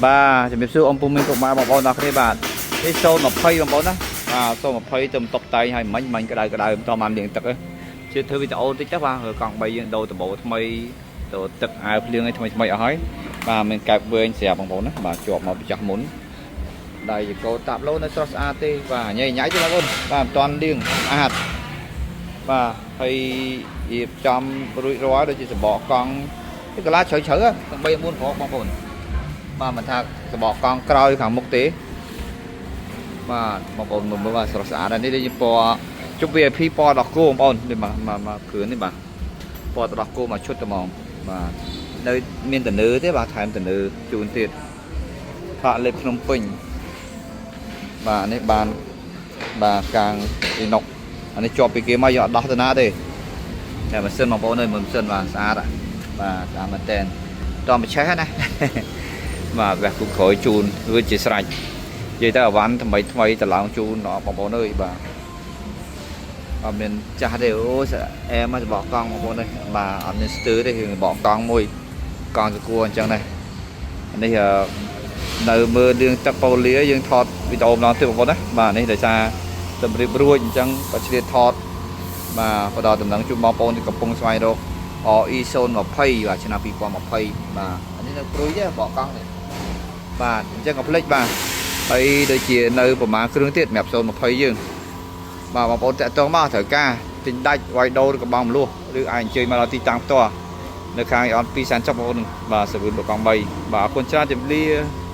បាទជំរាបសួរôngពូមីងពុកម៉ែបងប្អូនទាំងគ្នាបាទនេះ020បងប្អូនណាបាទ020ទៅតុបតែងឲ្យមិញក្តៅមិនតបានលាងទឹកទេជឿធ្វើវីដេអូតិចទៅបាទកង់3យើងដូរដំបូលថ្មីដូរទឹកអាវភ្លៀងឲ្យថ្មីអស់ហើយបាទមានកែបវែងស្រាប់បងប្អូនណាបាទជាប់មកពីចាស់មុនដៃយកោតាប់ឡូនៅស្រស់ស្អាតទេបាទញ៉ៃទេបងប្អូនបាទមិនតាន់លាងស្អាតបាទហើយរៀបចំរួចរាល់ដូចជាសបកកង់ទីកន្លះជ្រៅទាំង3 4ប្រហកបងប្អូនបាទមិនថាសបកកង់ក្រោយខាងមុខទេបាទបងប្អូនមើលបាទស្រស់ស្អាតនេះដូចជាពណ៌ជប់ VIP ពណ៌ដោះគោបងប្អូននេះមកគ្រឿងនេះបាទពណ៌ដោះគោមកឈុតតែហ្មងបាទនៅមានតនើទេបាទថែមតនើជូនទៀតផាកលេបភ្នំពេញបាទនេះបានបាទកាងអ៊ីណុកអានេះជាប់ពីគេមកយកអត់ដោះទៅណាទេតែម៉ាស៊ីនបងប្អូនអើយមើលម៉ាស៊ីនបាទស្អាតបាទស្អាតមែនតើតមកឆេះណាបាទវះគូក្រោយជូនវាជាស្រេចនិយាយទៅអាវ៉ាន់ថ្មីតឡើងជូនបងប្អូនអើយបាទអត់មានចាស់ទេអូអែមកបកកង់បងប្អូននេះបាទអត់មានស្ទើរទេគឺបកកង់មួយកង់សកួរអញ្ចឹងដែរនេះនៅមើលរឿងទឹកប៉ូលីយើងថតវីដេអូម្ដងទៀតបងប្អូនណាបាទនេះដោយសារតម្រៀបរួចអញ្ចឹងក៏ឆ្លៀតថតបាទផ្ដល់ដំណឹងជូនបងប្អូនที่កំពុងស្វែងរក RE 020បាទឆ្នាំ2020បាទនេះនៅព្រួយទេបកកង់នេះបាទអញ្ចឹងកុំភ្លេចបាទហើយដូចជានៅប្រមាណគ្រឿងទៀតសម្រាប់020យើងបាទបងប្អូនតាក់ទងមកត្រូវការទិញដាច់វាយដូរឬក៏បងមលួសឬអាចអញ្ជើញមកដល់ទីតាំងផ្ទាល់នៅខាងអន2សែនចុកបងប្អូនបាទសវឿនបកកង់3បាទអរគុណច្រើនជម្រាប